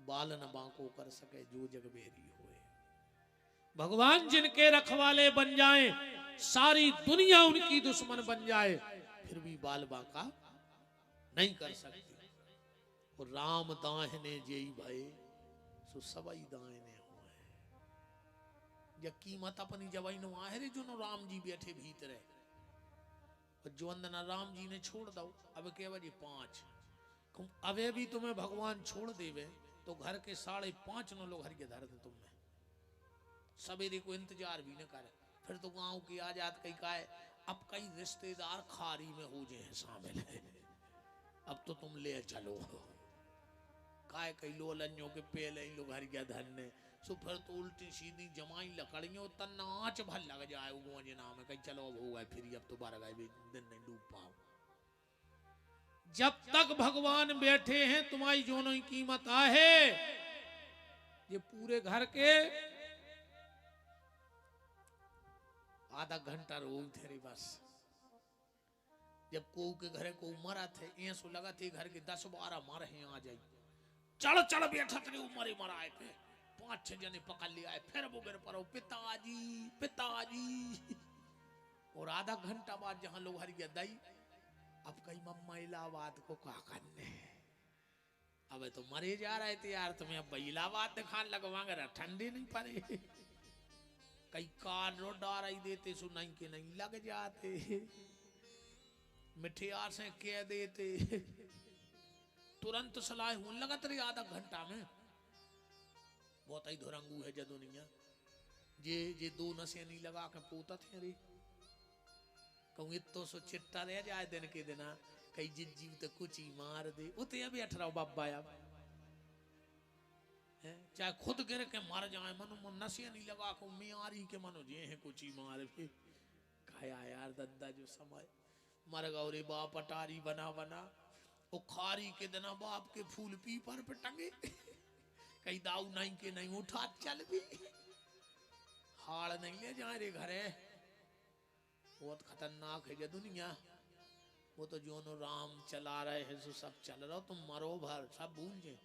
बाल न बांको कर सके जो जग बेरी होए। भगवान जिनके रखवाले बन जाए, सारी दुनिया उनकी दुश्मन बन जाए, फिर भी बाल बांका नहीं कर सकती। और राम दाहिने जेई भय सो सबई दाहिने होए। या कीमत अपनी जवाई नो आहे जो नो राम जी बैठे भीतर है, और जो अंदर राम जी ने छोड़ दो। अब के बजे 5, अबे भी तुम्हें भगवान छोड़ देवे तो घर के 5:30 नो लोग हर के धर दे तुम्हें, सवेरे को इंतजार भी न करे। फिर तो गांव की आजाद कई का है, अब कई रिश्तेदार खारी में हो जाए हैं शामिल है, अब तो तुम ले चलो। काय कई लो लंजों के पहले ही लोग हर गया धन ने, सो फिर तो उल्टी सीधी जमाई लकड़ियों तन नाच भल लग जाए उगो जे नाम है कहीं चलो अब हो गए फिर अब तो 12 दिन नहीं डूब पाओ। जब तक भगवान बैठे हैं तुम्हारी जोनों की कीमत आहे। ये पूरे घर के आधा घंटा रोई थे बस। जब को के घरे को मरा थे ऐसो लगा थे घर के 10-12 मारे आ जाई, चढ़ चढ़ बैठा तेरे उमरे मराए पे 5-6 जने पकड़ लिया, फिर वो गिर पड़ो पिताजी पिताजी। और आधा घंटा बाद जहां लोग हर गया दई, अब कई मम्मा इलाहाबाद को क्या करने, अब तो मरे जा रहे थे यार, तुम्हें अब इलाहाबाद दिखाने लगवाएंगे, ठंडे नहीं पड़े। कई कार रो डार ही देते सो नहीं के नहीं लग जाते, मिठियार से कह देते, तुरंत सलाह होने लगा तेरे आधा घंटा में। बहुत ही धुरंगू है जदुनिया, जे 2 नशे नहीं लगा के पोता थे रे, कहूँ इतो सो चिट्टा रह जाए दिन के दिन, कई जीव तो कुछ ही मार दे, उते अभी 18 बाबा चाहे खुद गिर के मर जाए, मनो नशे नहीं लगा के मियारी के मनो जे है कुछ ही मार भी खाया यार दद्दा जो समय मर गौ रे बाप अटारी बना बना। वो खारी के दिना बाप के फूल पीपर पे टंगे, कई दाऊ नहीं के नहीं उठा चल भी हाड़ नहीं ले जाए रे घरे। बहुत खतरनाक है ये दुनिया। वो तो जो नो राम चला रहे हैं सो सब चल रहा, तुम मरो भर सब भूल जाए।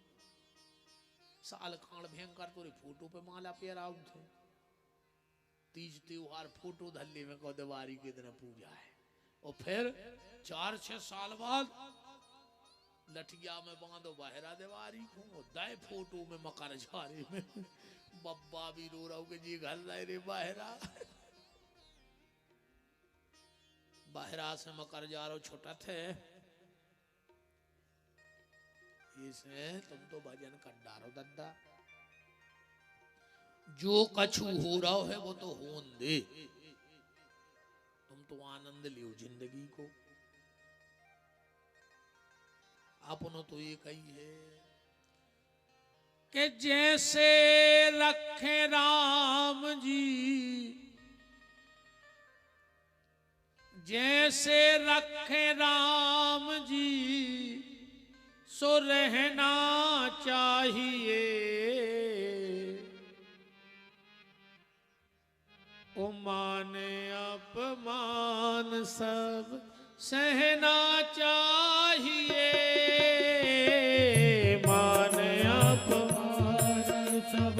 साल खान भयंकर तोरे फोटो पे माला पेराऊ थे, तीज त्योहार फोटो धल्ले में को दिवारी के दिन पूजा है, और फिर 4-6 साल बाद लठिया में बांधो बहरा दिवारी को दाए फोटो में मकर झारे में बब्बा भी रो रहा के जी घर रहे रे बहरा। बहरा से मकर जा रो छोटा थे, इसमें तुम तो भजन कर डारो दद्दा, जो कछु हो रहा है वो तो होन दे, तुम तो आनंद लियो जिंदगी को। अपनो तो एक ही है कि जैसे रखे राम जी, जैसे रखे राम जी सो रहना चाहिए, ओ माने अपमान सब सहना चाहिए, माने अपमान सब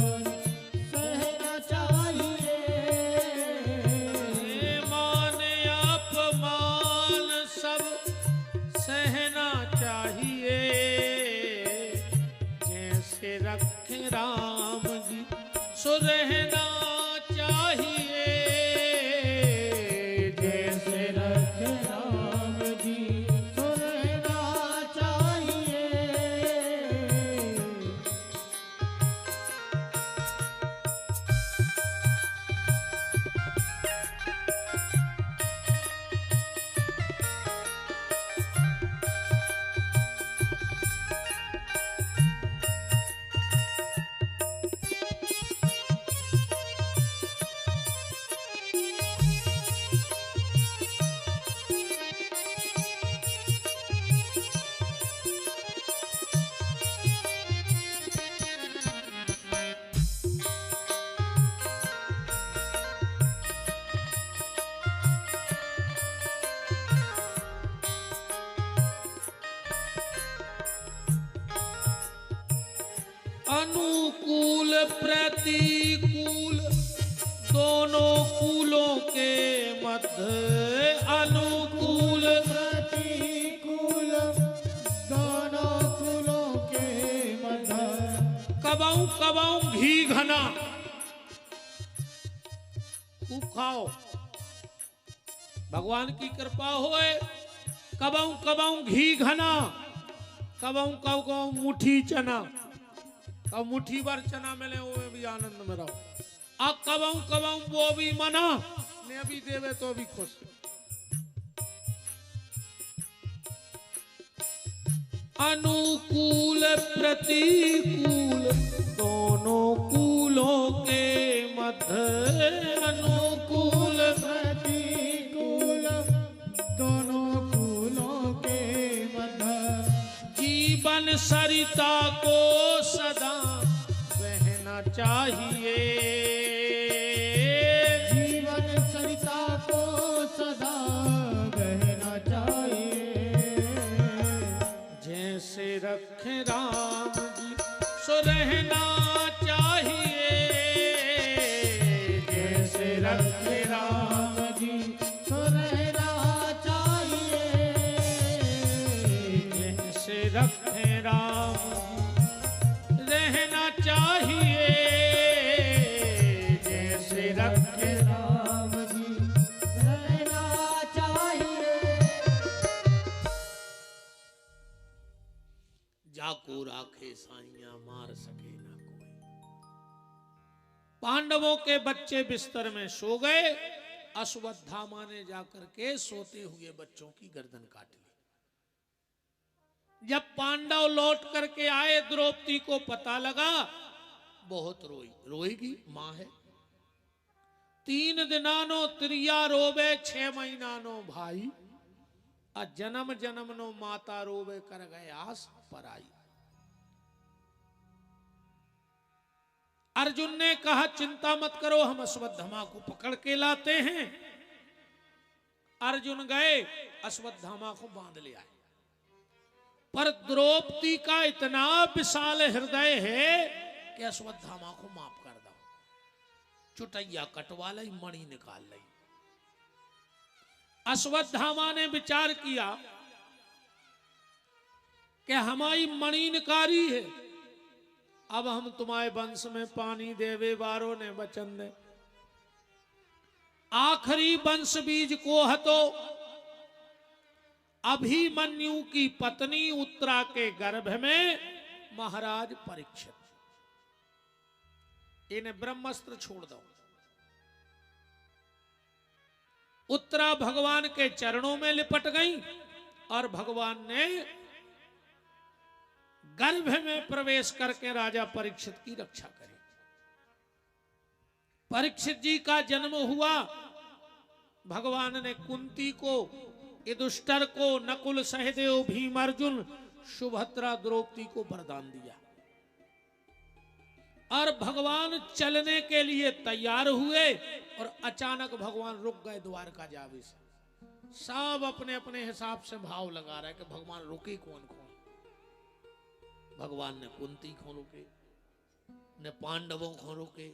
सहना चाहिए, माने अपमान सब सहना चाहिए, जैसे रखे राम जी सो रहना चाहिए, जैसे रखे राम जी सो रहना चाहिए। अनुकूल प्रतिकूल दोनों कूलों के मध्य, अनुकूल प्रतिकूल दोनों कूलों के मध्य, कबाऊं कबाऊं घी घना, खूब खाओ, भगवान की कृपा होए। कबाऊं कबाऊं घी घना, कबाऊं कबाऊं मुट्ठी चना, अब मुट्ठी भर चना मिले वो भी आनंद में रहो। अब कबाऊं कबाऊं वो भी मना, ने भी देवे तो भी खुश। अनुकूल प्रतिकूल दोनों कूलों के मध्य, अनुकूल प्रतिकूल दोनों कूलों के मध्य, जीवन सरिता को सदा बहना चाहिए, जीवन सरिता को सदा बहना चाहिए, जैसे रखे राम जी सो रहना चाहिए, जैसे रखे राम जी तो रहना चाहिए, जैसे रखे राम रहना चाहिए, जैसे रखे राम जी रहना चाहिए, जाको राखे साइया मार सके ना कोई। पांडवों के बच्चे बिस्तर में सो गए, अश्वत्थामा ने जाकर के सोते हुए बच्चों की गर्दन काट ली। जब पांडव लौट करके आए, द्रौपदी को पता लगा, बहुत रोई। रोएगी, मां है। 3 दिनानो त्रिया रोवे, 6 महीनानो भाई, आ जन्म जन्म नो माता रोवे, कर गए आस पराई। अर्जुन ने कहा चिंता मत करो, हम अश्वत्थामा को पकड़ के लाते हैं। अर्जुन गए, अश्वत्थामा को बांध ले आए। पर द्रौपदी का इतना विशाल हृदय है कि अश्वत्थामा को माफ कर दो। चुटैया कटवा ली, मणि निकाल ली। अश्वत्थामा ने विचार किया कि हमारी मणि निकारी है, अब हम तुम्हारे वंश में पानी देवे बारो ने वचन दे। आखिरी वंश बीज को हतो। अभिमन्यु की पत्नी उत्तरा के गर्भ में महाराज परीक्षित, इन्हें ब्रह्मास्त्र छोड़ दो। उत्तरा भगवान के चरणों में लिपट गई और भगवान ने गर्भ में प्रवेश करके राजा परीक्षित की रक्षा करी। परीक्षित जी का जन्म हुआ। भगवान ने कुंती को, युधिष्ठिर को, नकुल सहदेव, भीम अर्जुन, सुभद्रा, द्रौपदी को वरदान दिया। और भगवान चलने के लिए तैयार हुए और अचानक भगवान रुक गए द्वारका जावे से। सब अपने अपने हिसाब से भाव लगा रहे कि भगवान रुके कौन कौन। भगवान ने कुंती को रोके, ने पांडवों को रोके,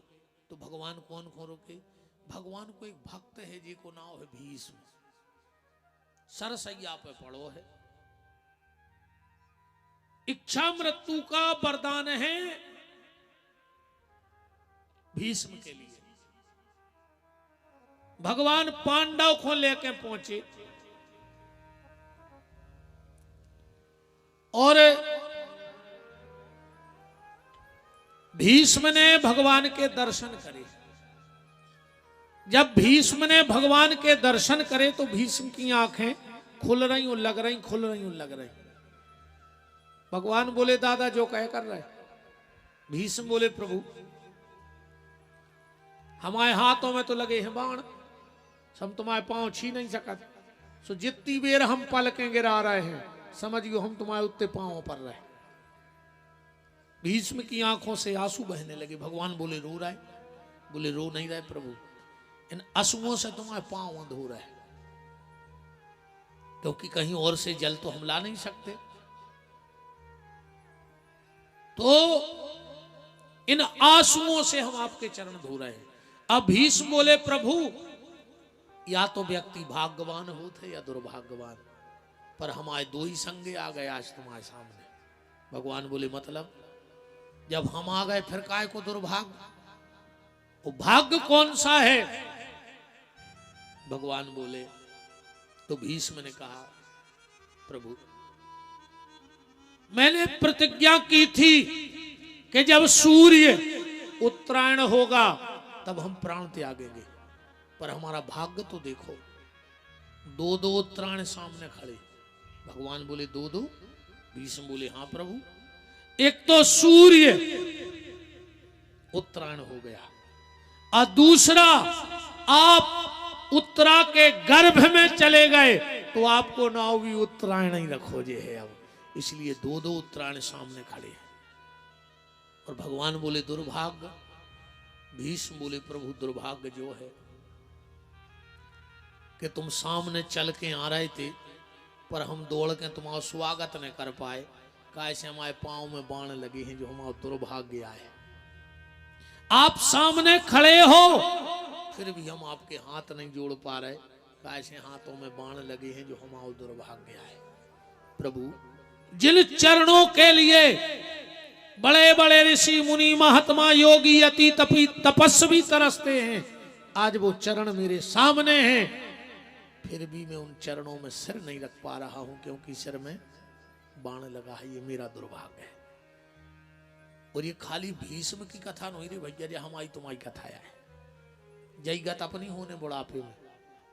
तो भगवान कौन को रोके? भगवान को एक भक्त है जी को नाम है भीष्म, सरसैया पे पड़ो है, इच्छा मृत्यु का वरदान है भीष्म के लिए। भगवान पांडव को लेके पहुंचे और भीष्म ने भगवान के दर्शन करे। जब भीष्म ने भगवान के दर्शन करे तो भीष्म की आंखें खुल रही और लग रही, खुल रही और लग रही। भगवान बोले दादा जो कह कर रहे। भीष्म बोले प्रभु हमारे हाथों में तो लगे हैं बाण, हम तुम्हारे पांव छीन नहीं सकते। सो जितनी बेर हम पलकें गिरा रहे हैं समझियो हम तुम्हारे उत्ते पांवों पर रहे। भीष्म की आंखों से आंसू बहने लगे। भगवान बोले रो रहा है? बोले रो नहीं रहे प्रभु, इन आंसुओं से तुम्हारे पांव अंध हो रहे, क्योंकि कहीं और से जल तो हम ला नहीं सकते। तो इन आंसुओं से हम आपके चरण धो रहे हैं। अब भीष्म बोले प्रभु या तो व्यक्ति भाग्यवान होते या दुर्भाग्यवान, पर हमारे दो ही संगे आ गए आज तुम्हारे सामने। भगवान बोले मतलब जब हम आ गए फिर काय को दुर्भाग्य, वो भाग्य कौन सा है? भगवान बोले तो भीष्म ने कहा प्रभु मैंने प्रतिज्ञा की थी कि जब सूर्य उत्तरायण होगा तब हम प्राण त्यागेंगे, पर हमारा भाग्य तो देखो, दो दो उत्तरायण सामने खड़े। भगवान बोले दो दो? भीष्म बोले हाँ प्रभु, एक तो सूर्य उत्तरायण हो गया और दूसरा आप उत्तरा के गर्भ में चले गए तो आपको नाव भी उत्तरायण ही रखोजे है अब, इसलिए दो दो उत्तरायण सामने खड़े हैं। और भगवान बोले दुर्भाग्य? भीष्म बोले प्रभु दुर्भाग्य जो है कि तुम सामने चल के आ रहे थे पर हम दौड़ के तुम्हारा स्वागत नहीं कर पाए, कैसे हमारे पांव में बाण लगे हैं जो हमारा दुर्भाग्य आए। आप सामने खड़े हो फिर भी हम आपके हाथ नहीं जोड़ पा रहे, कैसे हाथों में बाण लगे हैं जो हमारा दुर्भाग्य आए। प्रभु जिन चरणों के लिए बड़े बड़े ऋषि मुनि महात्मा योगी यति तपस्वी तरसते हैं, आज वो चरण मेरे सामने हैं, फिर भी मैं उन चरणों में सिर नहीं रख पा रहा हूं क्योंकि सिर में बाण लगा है, ये मेरा दुर्भाग्य है। और ये खाली भीष्म की कथा नहीं रे भैया, ये हमारी तुम्हारी कथा है। जय गत अपनी होने बुढ़ापे में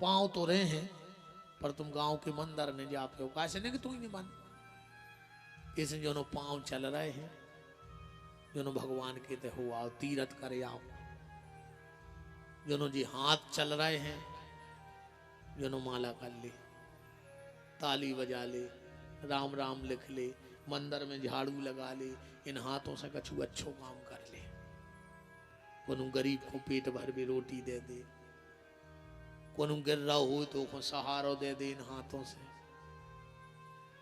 पांव तो रहे हैं पर तुम गांव के मंदिर नहीं जाते हो, कैसे नहीं कि तुम ही नहीं मान, इस जो पांव चल रहे हैं जो भगवान के ते हो आओ तीरथ करे आओ, जो जी हाथ चल रहे हैं जो माला कर ले, ताली बजा ले, राम राम लिख ले, मंदिर में झाड़ू लगा ले, इन हाथों से कछु अच्छो काम कर ले, कोनो गरीब को पेट भर भी रोटी दे दे, कोनो गिर रहा हो तो को सहारा दे दे इन हाथों से।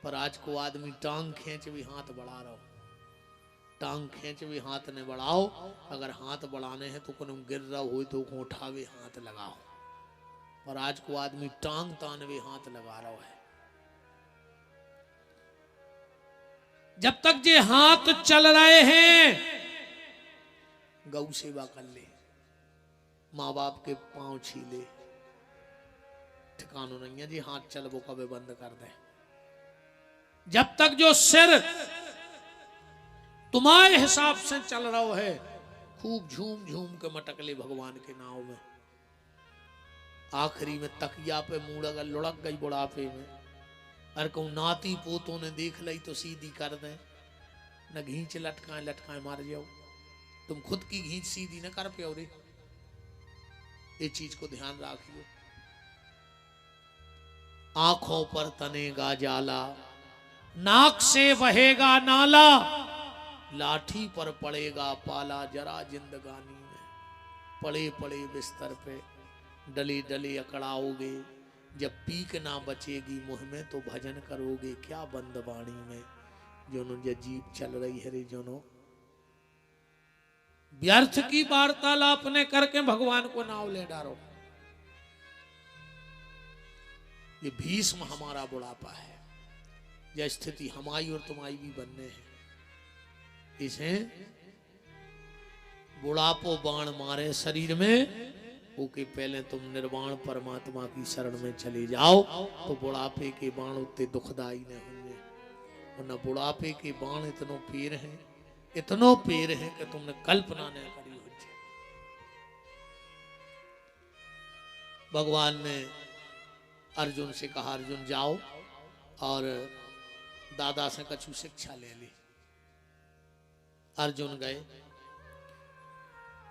पर आज को आदमी टांग खींच भी हाथ बढ़ा रहा हो, टांग खींच भी हाथ ने बढ़ाओ, अगर हाथ बढ़ाने हैं तो कोनो गिर रहा हो तो को उठावे हाथ लगाओ, और आज को आदमी टांग तान भी हाथ लगा रहा है। जब तक ये हाथ चल रहे हैं गौ सेवा कर ले, माँ बाप के पांव छीले, ठिकानों नहीं है जी हाथ चल वो कभी बंद कर दे। जब तक जो सिर तुम्हारे हिसाब से चल रहा है, खूब झूम झूम के मटक ले भगवान के नाव में, आखिरी में तकिया पे मुड़ अगर लुढ़क गई बुढ़ापे में, अरे कहूं नाती पोतों ने देख ली तो सीधी कर दे, न घींच लटकाए लटकाए मार जाओ, तुम खुद की घींच सीधी न कर पाओ रे, ये चीज को ध्यान रखियो। आंखों पर तनेगा जाला, नाक से बहेगा नाला, लाठी पर पड़ेगा पाला, जरा जिंदगानी में पड़े पड़े बिस्तर पे डले डले अकड़ाओगे, जब पीक ना बचेगी मुंह में तो भजन करोगे क्या बंदवाणी में, जोनो जीप चल रही है रे जोनो। व्यर्थ की वार्तालाप ने करके भगवान को नाव ले डालो। ये भीष्म हमारा बुढ़ापा है, यह स्थिति हमारी और तुम्हारी भी बनने है। इसे बुढ़ापो बाण मारे शरीर में, ओके पहले तुम निर्वाण परमात्मा की शरण में चले जाओ तो बुढ़ापे के बाण उतने दुखदाई न होंगे। और न बुढ़ापे के बाण इतनो पेर हैं, इतनो पेर हैं कि तुमने कल्पना न करी हो। भगवान ने अर्जुन से कहा अर्जुन जाओ और दादा से कछु शिक्षा ले ली। अर्जुन गए।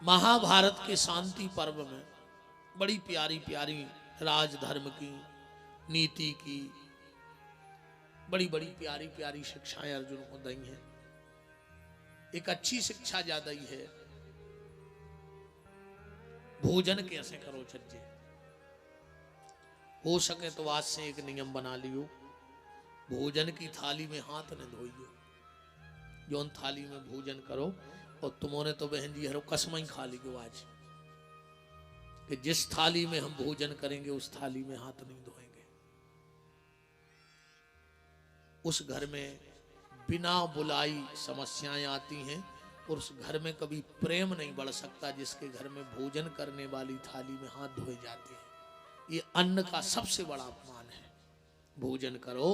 महाभारत के शांति पर्व में बड़ी प्यारी प्यारी राजधर्म की, नीति की बड़ी बड़ी प्यारी प्यारी शिक्षाएं अर्जुन को दी हैं। एक अच्छी शिक्षा ज्यादा ही है, भोजन कैसे करो छज्जे। हो सके तो आज से एक नियम बना लियो, भोजन की थाली में हाथ न धोइयो। जौन थाली में भोजन करो और तुमने तो बहन जी हरो कसम ही खा ली को आज कि जिस थाली में हम भोजन करेंगे उस थाली में हाथ नहीं धोएंगे। उस घर में बिना बुलाई समस्याएं आती हैं और उस घर में कभी प्रेम नहीं बढ़ सकता जिसके घर में भोजन करने वाली थाली में हाथ धोए जाते हैं। ये अन्न का सबसे बड़ा अपमान है। भोजन करो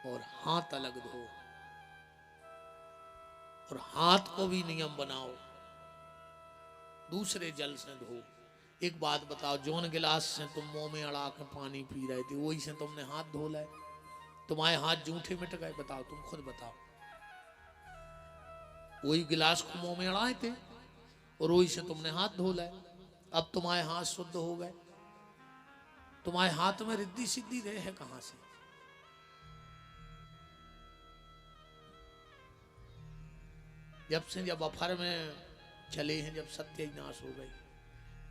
और हाथ अलग धो, और हाथ को भी नियम बनाओ, दूसरे जल से धो। एक बात बताओ, जोन गिलास से तुम मुंह में अड़ा के पानी पी रहे थे वही से तुमने हाथ धो लाए, तुम्हारे हाथ जूठे मिट गए? बताओ, तुम खुद बताओ। वही गिलास को मुंह में अड़ाए थे और वही से तुमने हाथ धो लाए, अब तुम्हारे हाथ शुद्ध हो गए। तुम्हारे हाथ में रिद्धि सिद्धि रहे है कहां से? जब अफर में चले हैं, जब सत्य नाश हो गई,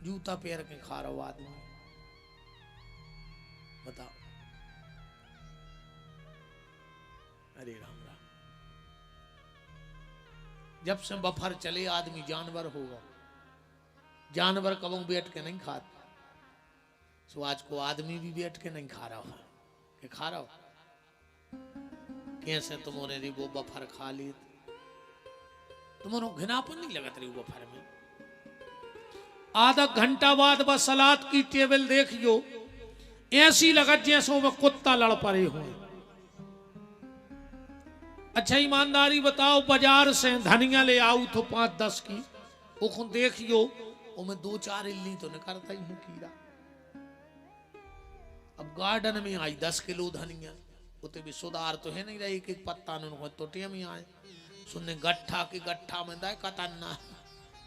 जूता पैर के खा रहा आदमी, बताओ। अरे राम राम, जब से बफर चले आदमी जानवर होगा। जानवर कबों बैठ के नहीं खाता, सो आज को आदमी भी बैठ के नहीं खा रहा हो कि खा रहा हो। कैसे तुमने री वो बफर खा ली, तुमने घिनापन नहीं लगत रही बफर में। आधा घंटा बाद बस सलाद की टेबल देखियो, ऐसी लगत जैसो में कुत्ता लड़ पड़े हो। अच्छा ईमानदारी बताओ, बाजार से धनिया ले आऊ तो 5-10 की, वो देखियो उनमें 2-4 इल्ली तो निकलता ही है कीड़ा। अब गार्डन में आई 10 किलो धनिया, उते भी सुधार तो है नहीं रही कि पत्ता न तोटिया में आए सुनने गट्ठा की गट्ठा में दाय कतन्ना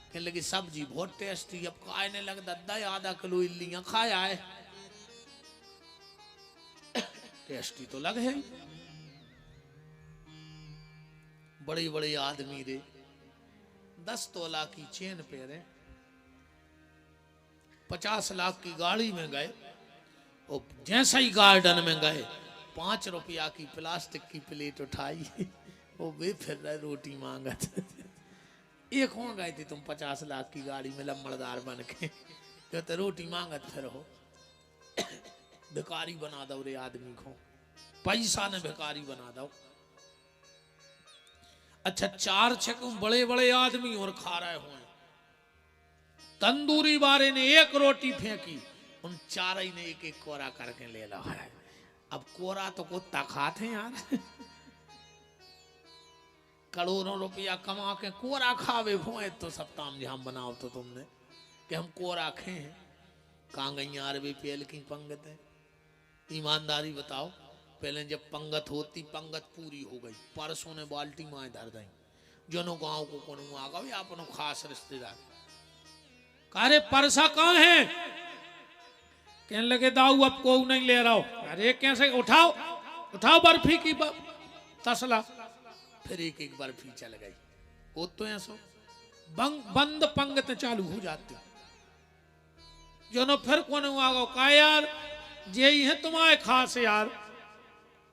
कहने लगी सब्जी बहुत टेस्टी। अब खाने लग दादा आधा किलो इल्लियां खाया है, टेस्टी तो लग है। बड़े बड़े आदमी रे 10 तोला की चेन पहने, 50 लाख की गाड़ी में गए, और जैसा ही गार्डन में गए 5 रुपया की प्लास्टिक की प्लेट उठाई, वो वे फिर रहे रोटी मांगत। एक हो गए थे तुम 50 लाख की गाड़ी में लम्बड़दार बन के, कहते रोटी मांगत फिर हो। भिखारी बना दो रे आदमी को, पैसा ने भिखारी बना दो। अच्छा 4-6 बड़े बड़े आदमी और खा रहे हुए, तंदूरी वाले ने एक रोटी फेंकी, उन 4 ने एक कोरा करके ले ला है। अब कोरा तो कुत्ता खाते हैं यार, करोड़ों रुपया कमा के कोरा खावे हुए तो सब ताम झाम बनाओ तो तुमने कि हम कोरा खे हैं। कांगैया अरबे पेल की पंगत है। ईमानदारी बताओ, पहले जब पंगत होती, पंगत पूरी हो गई, परसों ने बाल्टी माए धर दी, जनो गांव को कोनो आ गए अपनो खास रिश्तेदार, अरे परसा कहाँ है? कहने लगे दाऊ अब को नहीं ले रहा हो। अरे कैसे? उठाओ उठाओ बर्फी की तसला, फिर एक बर्फी चल गई। वो तो ऐसा बंद पंगत चालू हो जाती, जो न फिर कोने आ गो का यार यही है तुम्हारे खास यार,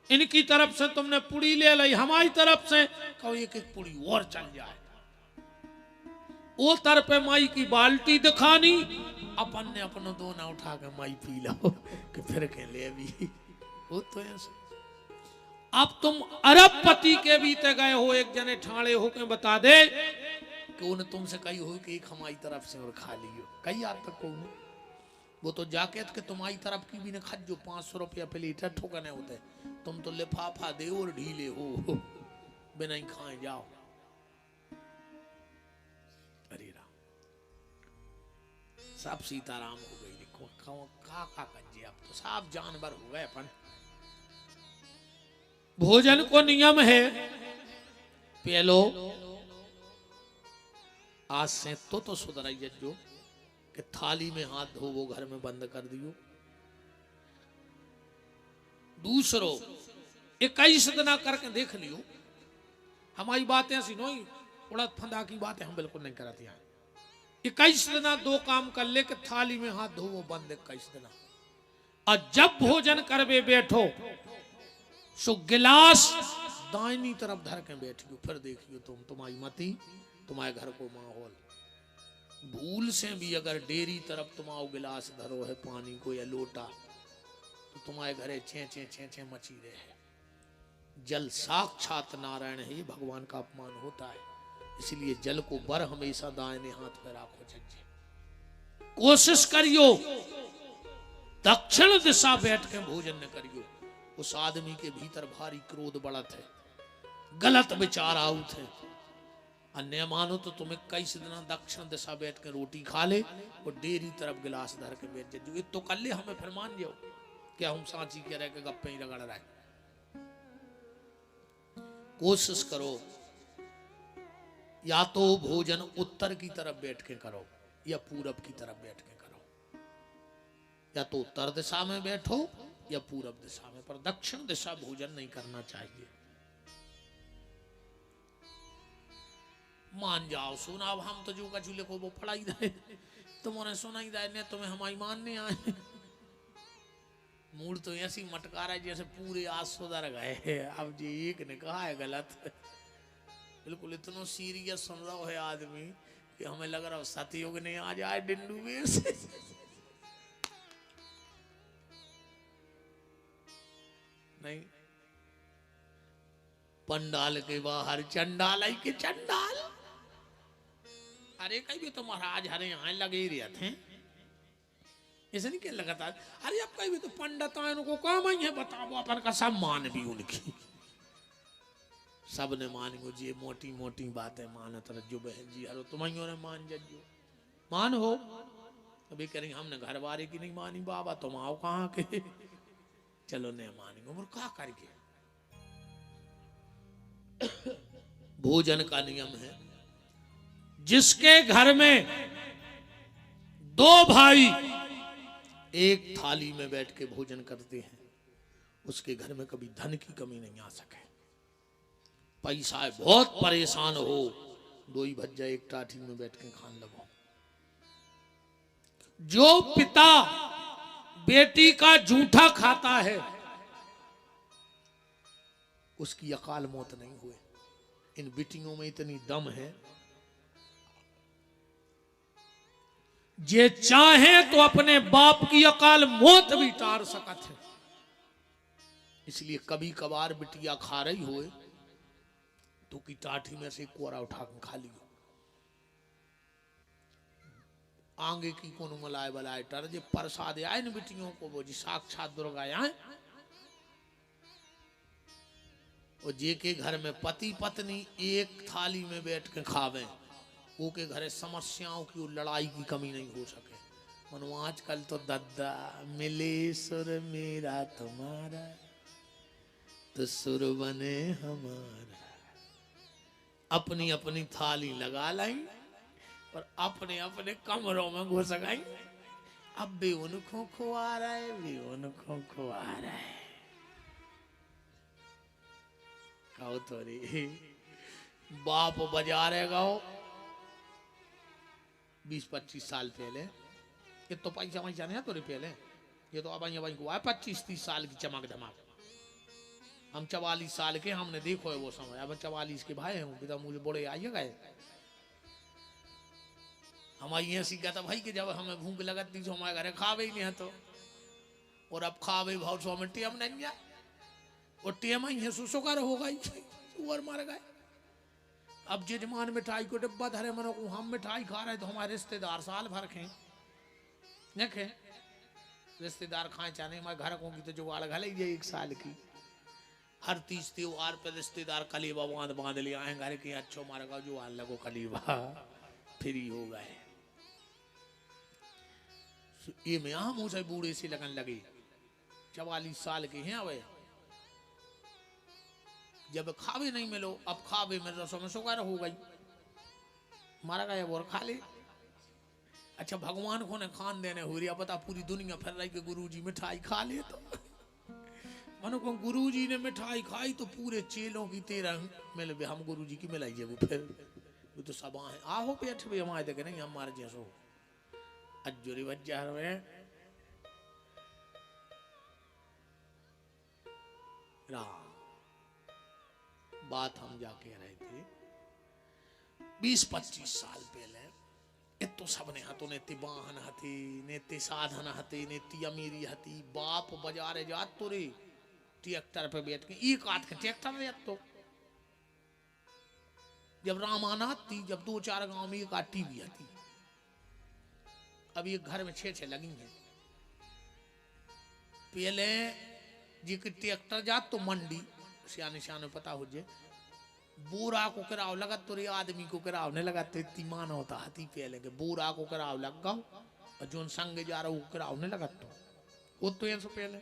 इनकी तरफ से तुमने पुड़ी ले ली, हमारी तरफ से कहो एक पुड़ी और चल जाए। वो तर पे माई की बाल्टी दिखानी, अपन ने अपना दोना उठा के माई पी लो कि फिर के ले भी। वो तो ऐसे। अब तुम अरबपति के बीते गए हो, एक जने ठाणे हो के बता दे कि उन्हें तुमसे कही हो कि एक हमारी तरफ से और खा लियो, कई आज तक को वो तो जाके के तुम्हारी तरफ की भी ने खा जो 500 रुपया प्लेट ठोकने होते, तुम तो लिफाफा दे और ढीले हो बिना ही खाए जाओ। अरे राम, सब सीताराम हो गई। देखो का कज्जे, अब तो सब जानवर हो गए अपन। भोजन को नियम है, पहलो आज से तो सुधराइए जो कि थाली में हाथ धो वो घर में बंद कर दियो। दूसरो 21 दिन करके देख लियो, हमारी बातें ऐसी नहीं उड़द फंदा की बातें हम बिल्कुल नहीं करते हैं। 21 दिन 2 काम कर ले कि थाली में हाथ धो वो बंद 21 दिन। और जब भोजन करवे बैठो सो गिलास दाहिनी तरफ धर के बैठियो, फिर देखियो तुम्हारी मती तुम्हारे घर को माहौल। भूल से भी अगर डेरी तरफ तुम आओ गिलास धरो है पानी को या लोटा, तो तुम्हारे घरे छे छे छे छे मची रहे। जल साक्षात नारायण है, ये भगवान का अपमान होता है। इसलिए जल को बर हमेशा दाहिने हाथ में राखो। जज्जे कोशिश करियो दक्षिण दिशा बैठ के भोजन न करियो। उस आदमी के भीतर भारी क्रोध बढ़त है, गलत विचार आउत है। अन्य मानो तो तुम्हें कई दिन दक्षिण दिशा बैठ के रोटी खा ले और डेरी तरफ गिलास धर के बैठ जाओ। तो कर ले, हमें फिर मान जाओ क्या हम सांची कह रहे के गप्पे ही रगड़ रहे। कोशिश करो या तो भोजन उत्तर की तरफ बैठ के करो या पूरब की तरफ बैठ के करो। या तो उत्तर दिशा में बैठो या पूरब दिशा में, पर दक्षिण दिशा भोजन नहीं करना चाहिए। मान जाओ सुना। अब हम तो जो का झूले को वो पढ़ाई दे, तुम्हारे सुना ही दे ने तुम्हें हमारी मानने आए। मूड तो ऐसी मटका रहा है जैसे पूरे आज सुधर गए। अब जी एक ने कहा है गलत, बिल्कुल इतना सीरियस सुन रहा है आदमी कि हमें लग रहा है सतयुग ने आ जाए डिंडू में से। नहीं, पंडाल के बाहर चंडाल आई के चंडाल। अरे कहीं भी तो महाराज हरे यहाँ लगे ही रहते हैं, ऐसे नहीं क्या लगातार। अरे अब कहीं भी तो पंडित उनको काम ही है, बताओ अपन का सम्मान भी उनकी सब ने मान गो जी। मोटी मोटी बातें मानत रजो बहन जी, अरे तुम्हारियों ने मान जजो मान हो। अभी करेंगे हमने घर वाले की नहीं मानी, बाबा तुम आओ कहाँ के, चलो नहीं मानेंगे और क्या करके। भोजन का नियम है, जिसके घर में दो भाई एक थाली में बैठ के भोजन करते हैं, उसके घर में कभी धन की कमी नहीं आ सके। पैसा है बहुत परेशान हो, दो ही भज्जा एक टाठी में बैठ के खान लगो। जो पिता बेटी का जूठा खाता है उसकी अकाल मौत नहीं हुए। इन बेटियों में इतनी दम है, जे चाहे तो अपने बाप की अकाल मौत भी टार सकत है। इसलिए कभी कभार बिटिया खा रही होए तो की टाठी में से कोरा उठा के खा लियो। आगे की कोनो मलाए बलाए टर जे प्रसाद आए न बिटियों को, वो जी साक्षात दुर्गा आए। और जे के घर में पति पत्नी एक थाली में बैठ के खावे, वो के घरे समस्याओं की लड़ाई की कमी नहीं हो सके। मनो आजकल तो दद्दा मिले सुर मेरा तुम्हारा तो सुर बने हमारा। अपनी अपनी थाली लगा लाई और अपने अपने कमरों में घुस गई। अब भी उनको खुआ रहा है, भी उनको खुआ रहा है। कहो तो रे बाप बाजारे गाओ 20-25 साल पहले, ये तो पैसा वैसा नहीं है तो पहले, ये तो अब को आए 25-30 साल की चमक धमाक। हम 44 साल के, हमने देखो है वो समय। अब 44 के भाई हूँ, पिता मुझे बड़े आइए गए। हमारी यहाँ सीखा था भाई कि जब हमें भूख लगती तो हमारे घरे खावे ही नहीं है तो, और अब खावे भाव सौ में टेम नहीं जाए, और टेम ही है सुसुकर हो गई, सुअर मर गए। अब जजमान मिठाई को डिब्बा धरे मनो को हम मिठाई खा रहे तो हमारे रिश्तेदार साल भर खे देखे रिश्तेदार खाए चाहे हमारे घर को की तो जुगाड़ घले ही 1 साल की। हर 30 त्योहार पे रिश्तेदार कलीबा बांध लिया है घर के, अच्छो मारे का जुआन लगो कलीबा फ्री हो गए। ये में आम उसे बूढ़े से लगन लगी। 44 साल के हैं वे, जब खावे नहीं मिलो, अब खावे में रसों में शुगर हो गई, मारा गया और खा ले। अच्छा भगवान को ने खान देने हो रही, पता पूरी दुनिया फिर रही कि गुरुजी मिठाई खा ले। तो मनो को गुरुजी ने मिठाई खाई तो पूरे चेलों की 13 मिल हम गुरुजी की मिलाई वो फिर वो तो सब है आहो पेट भी हमारे देखे नहीं हमारे जैसो अज्जुरी बच्चा में बात हम जाके रहे थे। 20-25 साल पहले इतो सबने हतो ने ते वाहन हते ने ते साधन हते ने ती अमीरी हती बाप बाजारे जात तो रे ट्रैक्टर पे बैठ के एक हाथ के ट्रैक्टर में तो जब रामानाथ थी जब 2-4 गांव में एक टीवी आती अब एक घर में 6-6 लगी है पहले जी के ट्रैक्टर जात तो मंडी सियाने सियाने पता हो जे बोरा को कराव लगा तो रे आदमी को कराव नहीं लगा तो इतनी मान होता हती पहले के बोरा को कराव लग गाओ और जो संग जा रहा वो कराव नहीं लगा तो वो तो ऐसा पहले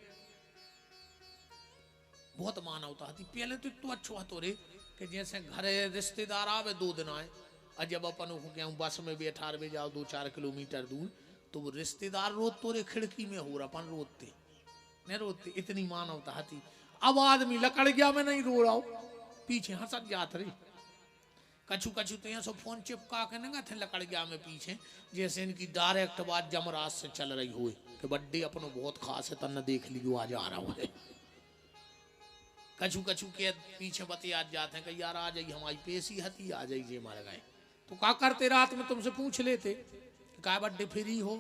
बहुत मान होता हती पहले तो इतना अच्छा हतो रे कि जैसे घरे रिश्तेदार आवे 2 दिन आए और जब अपन को बस में बैठा रहे जाओ 2-4 किलोमीटर दूर तो वो रिश्तेदार रोज तो रे खिड़की में हो रहा अपन रोते नहीं रोते इतनी मान होता हती अब आदमी लकड़ गया मैं नहीं रो रहा हूं पीछे हंसत जात रही कछु कछु तो यहाँ से फोन चिपका के ना थे लकड़ गया में पीछे जैसे इनकी डायरेक्ट बात जमराज से चल रही हुई कि बड्डे अपनो बहुत खास है तन्ने देख लीजिए आज आ रहा है कछु कछु के पीछे बते आज जाते हैं कि यार आ जाइए हमारी पेशी हती आ जाइए मर गए तो क्या करते रात में तुमसे पूछ लेते क्या बड्डे फ्री हो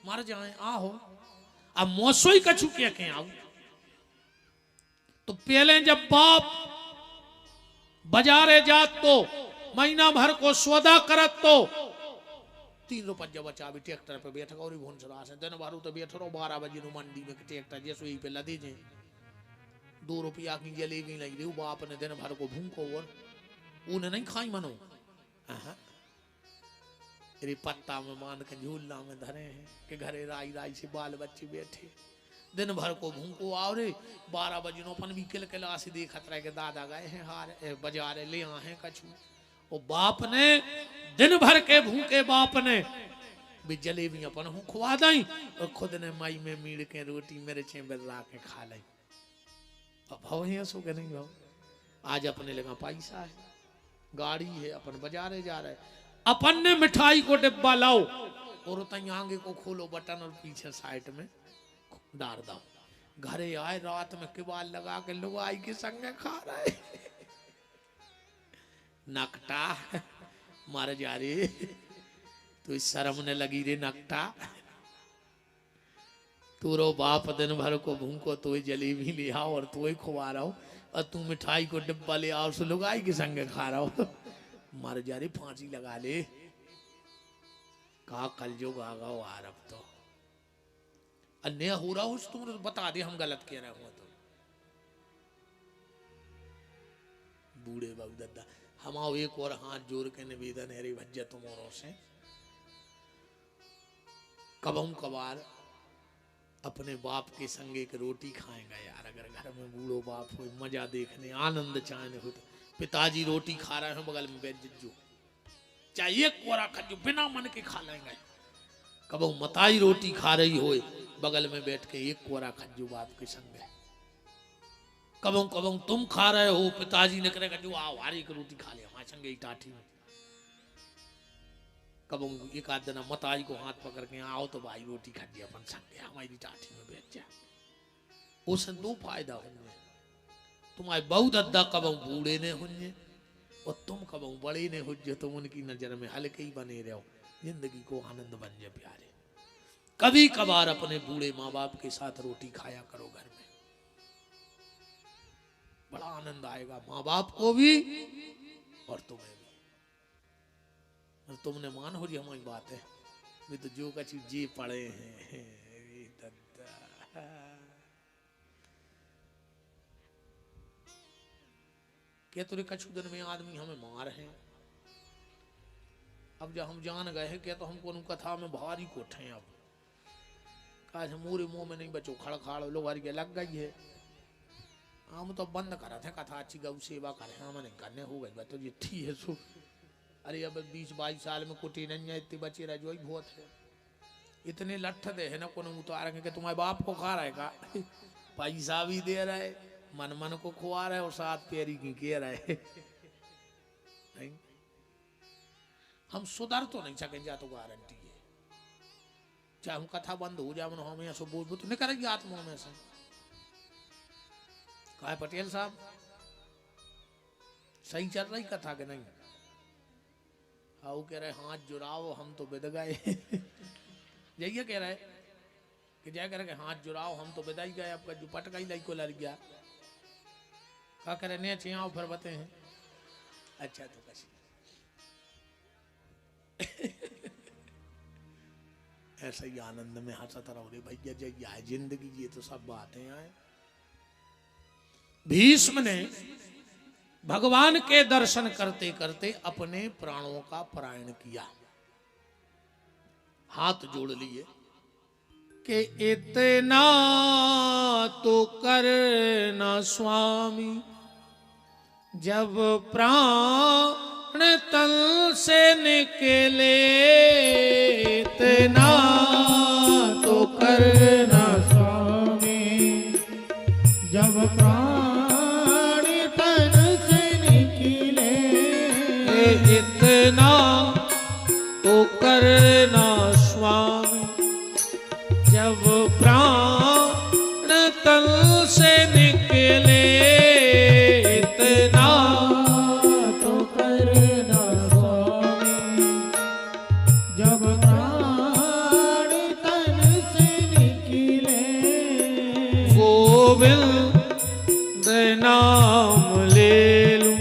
मर जाए आ हो अब मौसोई कछु के आओ तो पहले जब बाप बाजारे जात तो महीना भर को सौदा करत तो 3 रुपया बचा भी ट्रैक्टर पे बैठ और भुनसरा से दिन भर तो बैठ रहो 12 बजे नो मंडी में ट्रैक्टर जैसे ही पे लदे जे 2 रुपया की जलेबी लगी रे बाप ने दिन भर को भूखो और उन्हें नहीं खाई मनो रे पत्ता में मान के झूलना में धरे हैं कि घरे राई राई से बाल बच्चे बैठे दिन भर को भूखो आओ रे 12 बजे नो अपन भी किलकिला से देखत रहे के दादा गए हैं हार बाजारे ले आए हैं कछु वो बाप ने दिन भर के भूखे बाप ने भी जलेबी अपन हूँ खुआ दई और खुद ने माई में मीड़ के रोटी मेरे चेंबर ला के खा ली अब भाव है सो के नहीं भाव आज अपने लगा पैसा है गाड़ी है अपन बाजारे जा रहे अपन ने मिठाई को डिब्बा लाओ और तई आगे को खोलो बटन और पीछे साइड में डाल दो घरे आए रात में किबाल लगा के लोग आई के संग खा रहे नकटा मार जा रे तो शर्म ने लगी रे नकटा तू रो बाप दिन भर को भूखो तो जलेबी ले आओ और तू खुआ रहा हो और तू मिठाई को डिब्बा ले आओ सो लुगाई के संग खा रहा हो मर जा रे फांसी लगा ले कहा कल जो गागा आ रब तो अन्य हो रहा हो तुम बता दे हम गलत कह रहे हो तो बूढ़े बाबू दादा हम आओ एक और हाथ जोड़ के निवेदन है रे भज्जा तुम्हारों से कबहू कबार अपने बाप के संग एक रोटी खाएंगा यार अगर घर में बूढ़ो बाप हो मजा देखने आनंद चाहने हो तो पिताजी रोटी खा रहे हैं बगल में बैठ जो चाहे एक कोरा खजू बिना मन के खा लेंगे कबहू मताई रोटी खा रही हो बगल में बैठ के एक कोरा खज्जू बाप के संग कबहू कबहू तुम खा रहे हो पिताजी ने करेगा जो आओ हारी की रोटी खा ले हमारे संगे ही टाठी में कबहू एक आध दिन मताई को हाथ पकड़ के आओ तो भाई रोटी खा दिया अपन संगे हमारी टाठी में बैठ जा उससे 2 फायदा होंगे तुम्हारे बहु दद्दा कबहू बूढ़े ने होंगे और तुम कबहू बड़े ने हो तुम उनकी नजर में हल्के ही बने रहो जिंदगी को आनंद बन जाए प्यारे कभी कभार अपने बूढ़े माँ बाप के साथ रोटी खाया करो घर में बड़ा आनंद आएगा माँ बाप को भी और तुम्हें भी और तुमने मान हो जी हमारी बात है वे तो जो कछु जी पड़े हैं क्या तुरे कछु दिन में आदमी हमें मार है अब जब हम जान गए हैं क्या तो हमको उन कथा में भारी कोठे हैं अब आज मोरे मुंह में नहीं बचो खड़खाड़ लोग हर के लग गई है हम तो बंद करा थे कथा अच्छी गौ सेवा करे हमने करने हो गई तो ये ठीक है सो अरे अब 20-22 साल में कुटी नहीं है इतने बचे रह जो ही बहुत है इतने लठ दे है ना को उतार के तुम्हारे बाप को खा रहे का पैसा भी दे रहे मन मन को खुआ रहे और साथ पेरी की कह रहे नहीं हम सुधर तो नहीं सकेंगे या तो गारंटी है चाहे हम कथा बंद हो जाए हम ऐसा बोल तो नहीं करेंगे आत्मा में से कहा है पटेल साहब सही चल रही कथा के नहीं आओ कह रहे हाथ जुड़ाओ हम तो बिद गए यही कह रहे कि जय कह रहे हाथ जुड़ाओ हम तो बिदाई गए, आपका जो पटका ही को लड़ गया। क्या कह रहे ने छियाओ फिर बते हैं। अच्छा तो कसी ऐसा ही आनंद में हंसता रहो रे भैया, जय आए जिंदगी, ये तो सब बातें आए। भीष्म ने भगवान के दर्शन करते करते अपने प्राणों का परायण किया, हाथ जोड़ लिए कि इतना तो करना स्वामी, जब प्राण तन से निकले इतना तो करना स्वामी, जब प्राण तन से निकले इतना तो करना स्वामी, जब प्राण तन से निकले इतना तो करना स्वामी, जब प्राण तन से निकले गोविंद नाम ले लूं,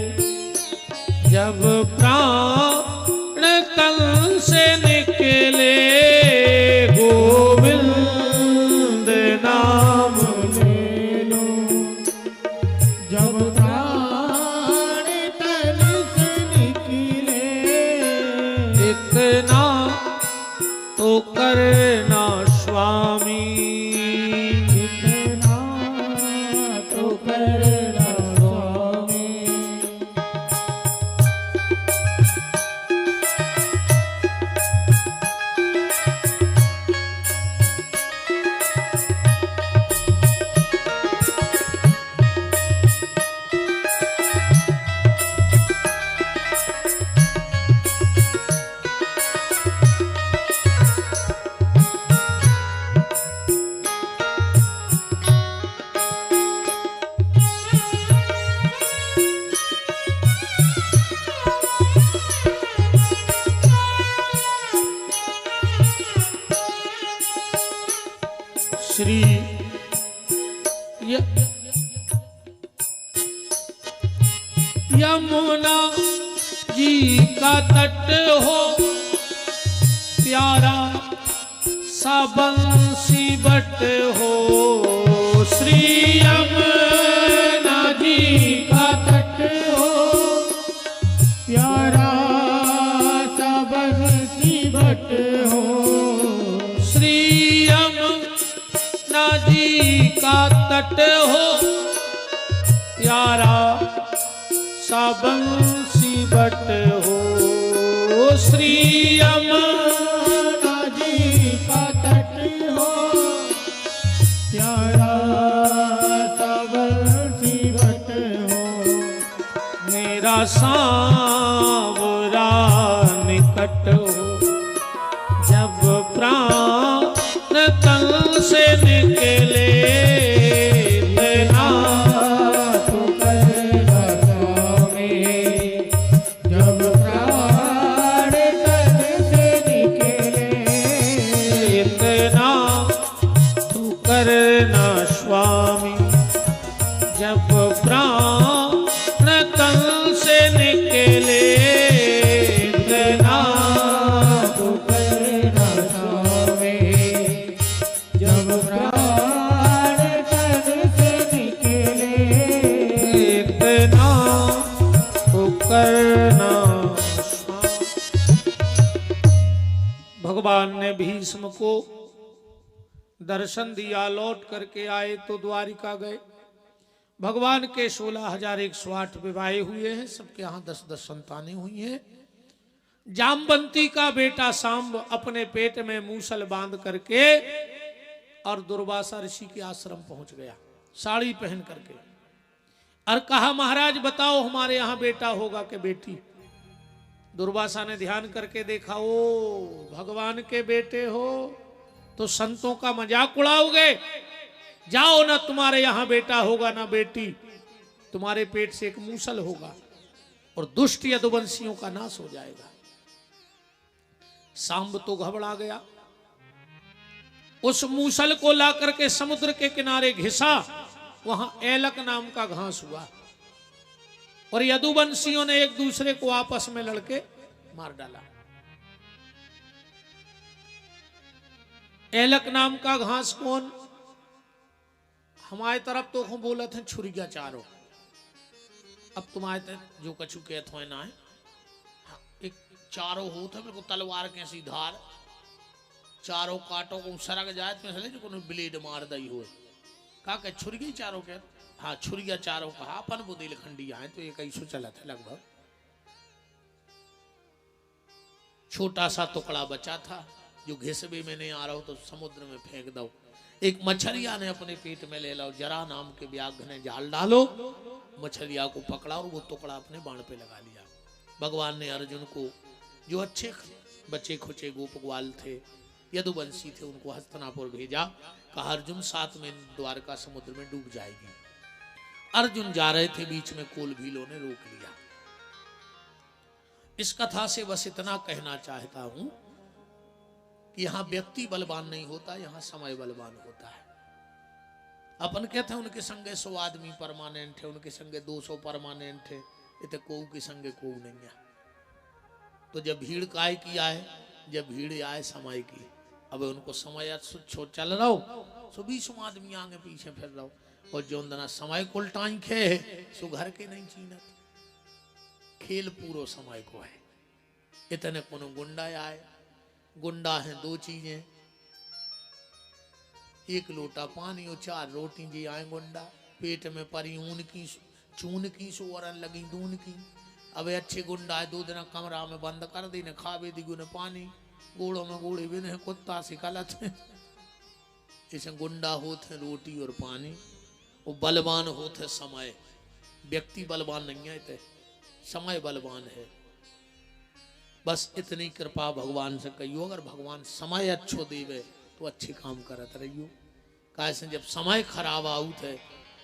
जब प्राण तन से निकले गोविंद नाम ले लूं, जब प्राण तन से निकले इतना तो करना स्वामी। इतना तो करना स्वामी। श्री यमुना जी का तट हो प्यारा सा बंसी बट हो, श्री यमुना जी का तट हो प्यारा सा बंसी बट हो, श्री यमुना जी का तट हो प्यारा सा बंसी बट हो, श्री यमुना जी का तट हो प्यारा सा बंसी बट हो, मेरा सांवरा निकट हो, जब प्राण तन से निकले इतना तो करना स्वामी, जब प्राण तन से निकले इतना तू करना स्वामी, जब प्राण तन से निकले इतना तो करना स्वामी, जब प्राण तन से निकले इतना तो करना। भगवान ने भीष्म को दर्शन दिया, लौट करके आए तो द्वारिका गए। भगवान के 16,108 विवाह हुए हैं, सबके यहाँ 10-10 संतानें हुई हैं। जामवंती का बेटा सांब अपने पेट में मूसल बांध करके और दुर्वासा ऋषि के आश्रम पहुंच गया साड़ी पहन करके, और कहा महाराज बताओ हमारे यहाँ बेटा होगा कि बेटी। दुर्वासा ने ध्यान करके देखा, ओ भगवान के बेटे हो तो संतों का मजाक उड़ाओगे, जाओ ना तुम्हारे यहाँ बेटा होगा ना बेटी, तुम्हारे पेट से एक मूसल होगा और दुष्ट यदुवंशियों का नाश हो जाएगा। सांब तो घबरा गया, उस मूसल को ला करके समुद्र के किनारे घिसा, वहां एलक नाम का घास हुआ और यदुवंशियों ने एक दूसरे को आपस में लड़के मार डाला। एलक नाम का घास कौन? हमारे तरफ तो हम बोलत हैं छुरिया चारों, अब तुम्हारे जो कछु कहत हो ना है, एक चारों होता है बिल्कुल तलवार के ऐसी धार, चारों काटों को सरक जाए तो ऐसा जो कोनो ब्लेड मार दई हो, का कह छुरिया चारों कह, हाँ छुरिया चारों कहा, अपन बुंदेलखंडी आए तो एक ऐसो चला था लगभग। छोटा सा टुकड़ा बचा था जो घिसबे में नहीं आ रहा हो तो समुद्र में फेंक दो। एक मछलिया ने अपने पेट में ले लो, जरा नाम के व्याघ्र ने जाल डालो, मछलिया को पकड़ा और वो टुकड़ा अपने बाण पे लगा लिया। भगवान ने अर्जुन को, जो अच्छे बच्चे खुचे गोप ग्वाल थे, यदुवंशी थे, उनको हस्तिनापुर भेजा, कहा अर्जुन 7 में द्वारका समुद्र में डूब जाएगी। अर्जुन जा रहे थे, बीच में कोल भीलों ने रोक लिया। इस कथा से बस इतना कहना चाहता हूं कि यहां व्यक्ति बलवान नहीं होता, यहां समय बलवान होता है। अपन कहते हैं उनके संगे 100 आदमी परमानेंट है, उनके संगे 200 परमानेंट है, इतने कोऊ के संगे कोऊ नहीं है। तो जब भीड़ काय की आए, जब भीड़ आए समय की, अब उनको समय छो चल रहा हो, सो 20 आदमी आगे पीछे फिर रहो, और जो अंदर समय उल्टाई खे सो घर के नहीं चीनत, खेल पूरो समय को है। इतने कोनो गुंडा आए, गुंडा है 2 चीजें, 1 लोटा पानी और 4 रोटी जी आए गुंडा, पेट में परी ऊन की चून की सोरन लगी दून की। अब अच्छे गुंडा है 2 दिन कमरा में बंद कर दी, ने खावे दी गुने पानी, गोड़ों में गोड़े भी नहीं, कुत्ता सिकलत है। इसे गुंडा होते रोटी और पानी, वो बलवान होते समय। व्यक्ति बलवान नहीं है, इतने समय बलवान है। बस इतनी कृपा भगवान से कहियो, अगर भगवान समय अच्छो देवे तो अच्छे काम करत रहियो। कैसे जब समय खराब आउत है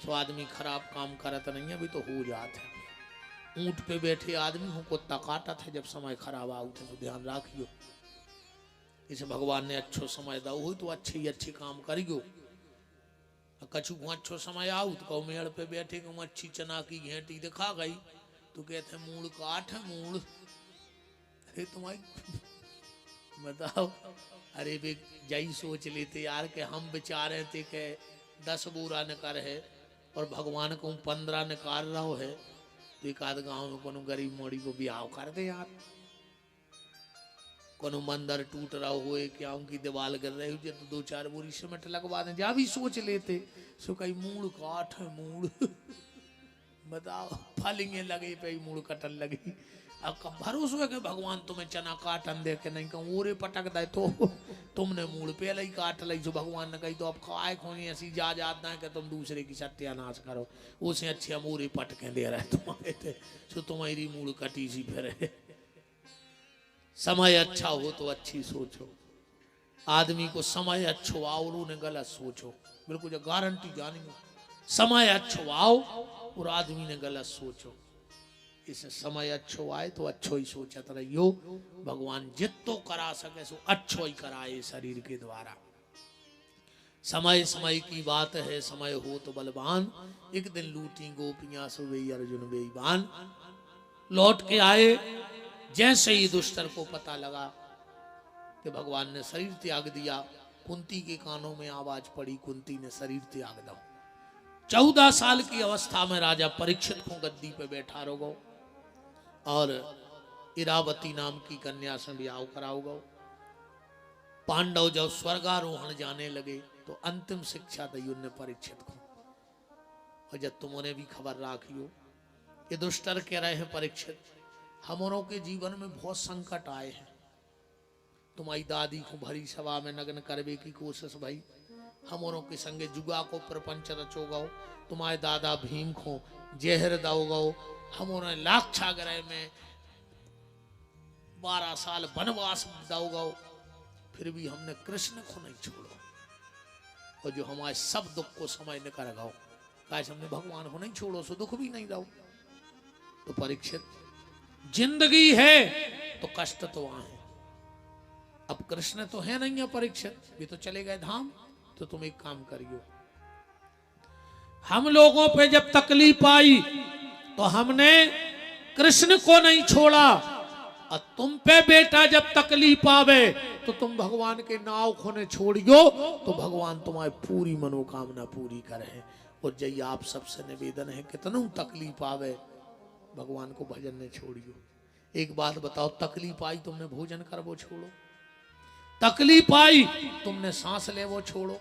तो आदमी खराब काम करत नहीं है, अभी तो हो जात है। ऊंट पे बैठे आदमी हो कुत्ता काटत है, जब समय खराब आउत है तो ध्यान रखियो। इसे भगवान ने अच्छो समय दो हो तो अच्छे ही अच्छे काम करियो। कछु अच्छो समय आउत कहो मेड़ पे बैठे को मच्छी चना की घेंटी दिखा गई तो कहते मूड़ काट है मूड़। अरे तुम्हारी बताओ, अरे बे जई सोच लेते यार के हम बेचारे थे के 10 बोरा निकर है और भगवान को 15 निकाल रहा है, तो एक आध गाँव में कोनो गरीब मोड़ी को ब्याह कर दे यार। कोनो मंदिर टूट रहा हो क्या उनकी दीवार गिर रही हो तो 2-4 बोरी सीमेंट लगवा दें, जा भी सोच लेते। सो कई मूड़ काट है मूड़ बताओ, फलिंगे लगे पे मूड़ कटन लगी। अब कब भरोसा है कि भगवान तुम्हें चना काटन दे के नहीं कहूँ ओरे पटक दे तो तुमने मूड़ पहले ही काट ली। जो भगवान ने कही तो अब खाए खोनी ऐसी जा जाता है कि तुम दूसरे की सत्यानाश करो, उसे अच्छे हम ओरे पटके दे रहे तुम्हारे थे, सो तुम्हारी मूड़ कटी सी फिर। समय अच्छा हो तो अच्छी सोचो, आदमी को समय अच्छो आओ ने गलत सोचो, बिल्कुल गारंटी जानी समय अच्छो आओ और आदमी ने गलत सोचो। इसे समय अच्छो आए तो अच्छो ही सोचत रहियो। भगवान जितो करा सके सो अच्छो ही कराए शरीर के द्वारा। समय समय की बात है, समय हो तो बलवान। एक दिन लूटी गोपियां सुबह अर्जुन बेईमान लौट के आए। जैसे ही दुष्टर को पता लगा कि भगवान ने शरीर त्याग दिया, कुंती के कानों में आवाज पड़ी, कुंती ने शरीर त्याग दो। 14 साल की अवस्था में राजा परीक्षित को गद्दी पे बैठा रहो और इरावती नाम की कन्या से ब्याह कराओगे। पांडव जब स्वर्गारोहण जाने लगे तो अंतिम शिक्षा दी उनने परीक्षित को। और जब तुमने भी खबर राखियो कि दुष्टर कह रहे हैं परीक्षित, हमारों के जीवन में बहुत संकट आए हैं। तुम्हारी दादी को भरी सभा में नग्न करने की कोशिश भाई, हमारों के संगे जुगा को प्रपंच रचो गो, तुम्हारे दादा भीम को जहर दो गो, हमारे लाक्षागृह में 12 साल वनवास दो गो, फिर भी हमने कृष्ण को नहीं छोड़ो। और जो हमारे सब दुख को समय निकर गो, कैसे हमने भगवान को नहीं छोड़ो सो दुख भी नहीं दो। तो परीक्षित जिंदगी है तो कष्ट तो वहां है, अब कृष्ण तो है नहीं है परीक्षित, भी तो चले गए धाम। तो तुम एक काम करियो, हम लोगों पे जब तकलीफ आई तो हमने कृष्ण को नहीं छोड़ा, और तुम पे बेटा जब तकलीफ आवे तो तुम भगवान के नाव खोने छोड़ियो, तो भगवान तुम्हारी पूरी मनोकामना पूरी करे। और जय आप सबसे निवेदन है, कितनों तकलीफ आवे भगवान को भजन ने छोड़ियो। एक बात बताओ, तकलीफ आई तुमने भोजन कर वो छोड़ो, तकलीफ आई तुमने सांस ले वो छोड़ो।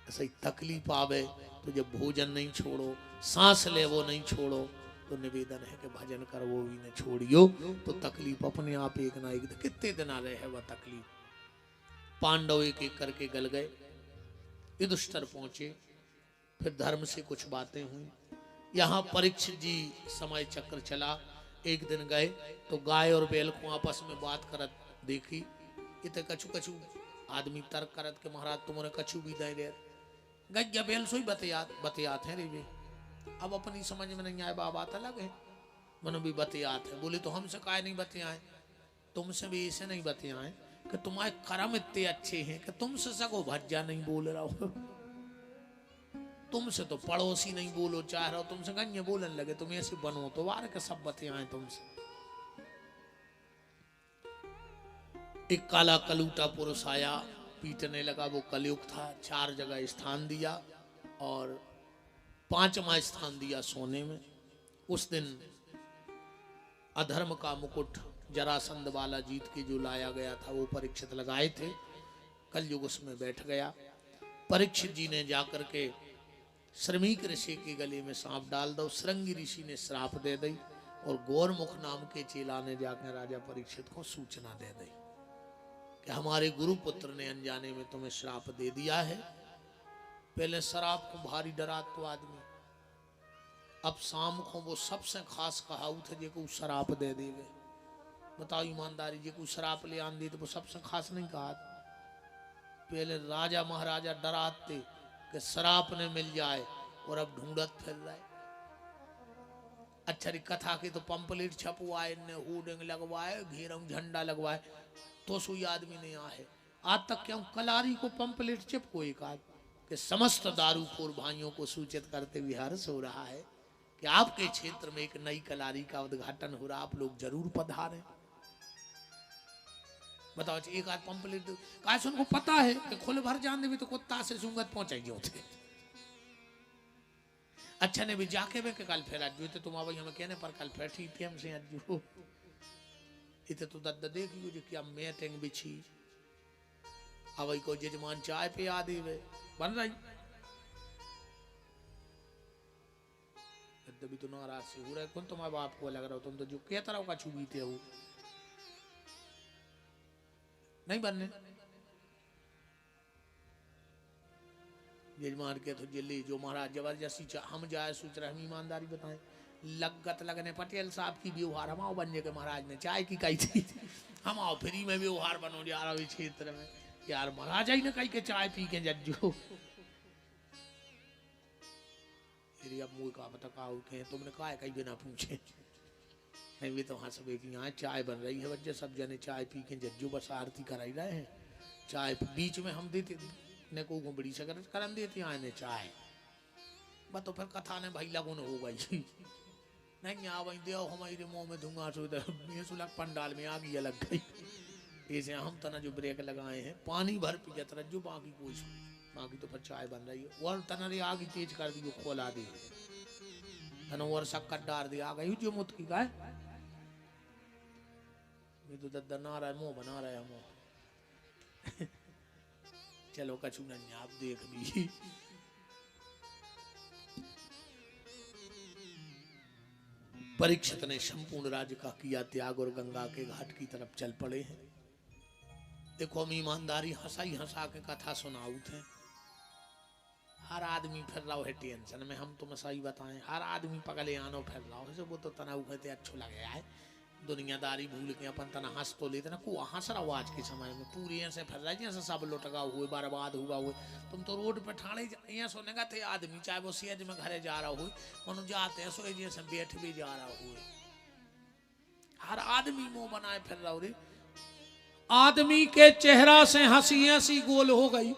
ऐसे ही तकलीफ आवे तो जब भोजन नहीं छोड़ो, सांस ले वो नहीं छोड़ो, तो निवेदन है कि भजन कर वो भी न छोड़ियो, तो तकलीफ अपने आप एक ना एक दिन, कितने दिन आ रहे है वह तकलीफ। पांडव एक एक करके गल गए, युधिष्ठिर पहुंचे, फिर धर्म से कुछ बातें हुई। यहाँ परीक्षित जी समय चक्र चला। एक दिन गए तो गाय और बैल को आपस में बात करत देखी, इतने कछु कछु आदमी तर्क करत के महाराज तुमने कछु भी दे दे, गैया बैल सोई बतियात है रे वे। अब अपनी समझ में नहीं आए, बात अलग है, मन भी बतियात है। बोले तो हमसे काय नहीं बतियाए, तुमसे भी ऐसे नहीं बतियाए कि तुम्हारे कर्म इतने अच्छे हैं कि तुमसे सको भज्जा नहीं बोल रहा हो, तुमसे तो पड़ोसी नहीं बोलो चाह रहा हो, तुमसे गन्य बोलने लगे, तुम ऐसे बनो तो वार के सब बतियाए तुमसे। एक काला कलूटा पुरुष आया, पीटने लगा, वो कलयुग था। 4 जगह स्थान दिया और 5वां स्थान दिया सोने में। उस दिन अधर्म का मुकुट जरासंध वाला जीत के जो लाया गया था वो परीक्षित लगाए थे, कलयुग उसमें बैठ गया। परीक्षित जी ने जाकर के श्रमिक ऋषि के गले में सांप डाल दो, श्रृंगी ऋषि ने श्राप दे दी, और गौरमुख नाम के चेला ने जाकर राजा परीक्षित को सूचना दे दी कि हमारे गुरुपुत्र ने अनजाने में तुम्हें श्राप दे दिया है। पहले शराब को भारी डरा तो आदमी, अब शाम को वो सबसे खास कहावत है, जेको शराप दे देवे। बताओ ईमानदारी, जेको शराप ले आन दी तो वो सबसे खास नहीं कहा। पहले राजा महाराजा डराते कि शराप ने मिल जाए, और अब ढूंढत फिर रहे। अच्छा कथा की तो पंपलेट छपवाए, होर्डिंग लगवाए, घेरम झंडा लगवाए, तो सोई आदमी नहीं आए। आज तक क्यों कलारी को पंपलेट चिपको एक आध कि समस्त दारूखोर भाइयों को सूचित करते हुए हर्ष हो रहा है कि आपके क्षेत्र में एक नई कलारी का उद्घाटन हो रहा, आप लोग जरूर पधारें। बताओ एक आध पंपलेट काश उनको पता है कि खुल भर जाने भी तो कुत्ता से सुंगत पहुंचाई होते। अच्छा ने भी जाके वे कल फिर आज जो तुम भाई हमें कहने पर कल फिर ठीक थी हमसे आज जो इतने तो दद्द देखियो जो क्या मैटिंग बिछी, अब को जजमान चाय पे आ दी वे बन रही भी तो नाराज से हो रहा। कौन तुम्हारे बाप को लग रहा हो, तुम तो जो कह तरह का छुबीते हो नहीं बनने। यजमान के तो जिले जो महाराज जबरदस्ती हम जाए सोच रहे, हम ईमानदारी बताएं, लगत लगने पटेल साहब की व्यवहार हम आओ बनने के महाराज ने चाय की कही थी, हम आओ फ्री में व्यवहार बनो जा रहा है क्षेत्र में। यार महाराज ही ने कही के चाय पी के जज्जो अब मुँह का बता के तुमने कहा है कहीं बिना पूछे नहीं, भी तो हाँ सब एक यहाँ चाय बन रही है, बच्चे सब जने चाय पी के जज्जो बस आरती कराई रहे हैं। चाय बीच में हम देते ने को बड़ी से करम देती आए ने चाय बस, तो फिर कथा ने भाई लगुन हो गई नहीं आ वही दे हमारे मुंह में धुआं सुलग पंडाल में आग लग गई। ऐसे हम तना जो ब्रेक लगाए हैं पानी भर पी जाता रज्जो, बाकी कोई बाकी तो फिर चाय बन रही है। और तना रे आग तेज कर दी, खोला दी तना और शक्कर डाल दी, आ गई जो मुत की गाय मैं तो दद्दा ना रहा है मुंह बना रहा है मुंह चलो कछु नहीं आप देख ली। परीक्षित ने संपूर्ण राज्य का किया त्याग और गंगा के घाट की तरफ चल पड़े हैं। देखो हम ईमानदारी हंसा ही हंसा के कथा सुनाऊ थे, हर आदमी फिर रहा है टेंशन में, हम तुम्हें सही बताएं हर आदमी पगले आनो फिर रहा हो, वो तो तना कहते अच्छो लगे है दुनियादारी भूल के अपन तना हंस तो लेते ना को हंस रहा हो। आज के समय में पूरी ऐसे फिर रहा है जैसे सब लुटका हुए बर्बाद हुआ हुए। तुम तो रोड पे ठाणे यहाँ सोने का थे आदमी, चाहे वो सेज में घरे जा रहा हो मनु जाते हैं सो जैसे बैठ भी जा रहा हुए, हर आदमी मुंह बनाए फिर रहा हो रे। आदमी के चेहरा से हंसी ऐसी गोल हो गई,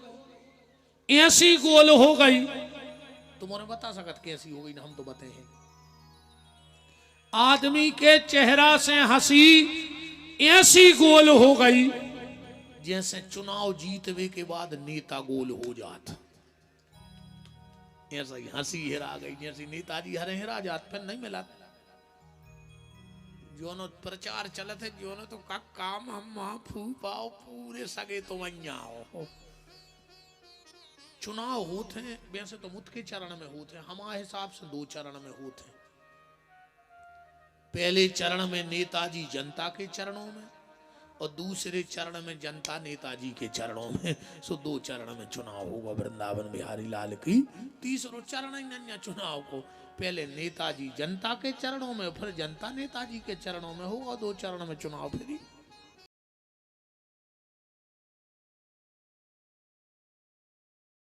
ऐसी गोल हो गई, तुम्हारे बता सकत कैसी हो गई ना, हम तो बताए हैं। आदमी के चेहरा से हंसी ऐसी गोल हो गई जैसे चुनाव जीतने के बाद नेता गोल हो जाता। ऐसा ही हंसी हिरा गई जैसे नेताजी हरे हिरा जात, फिर नहीं मिला। जो न प्रचार चलत है, जो न तो का काम हम फू पाओ पूरे सगे तो वहीं आओ। चुनाव होते हैं वैसे तो मुद के चरण में होते हैं, हमारे हिसाब से 2 चरण में होते हैं। पहले चरण में नेताजी जनता के चरणों में, और दूसरे चरण में जनता नेताजी के चरणों में। सो 2 चरण में चुनाव होगा वृंदावन बिहारी लाल की। तीसरो चरण ही नहीं चुनाव को, पहले नेताजी जनता के चरणों में, फिर जनता नेताजी के चरणों में होगा। 2 चरण में चुनाव फिर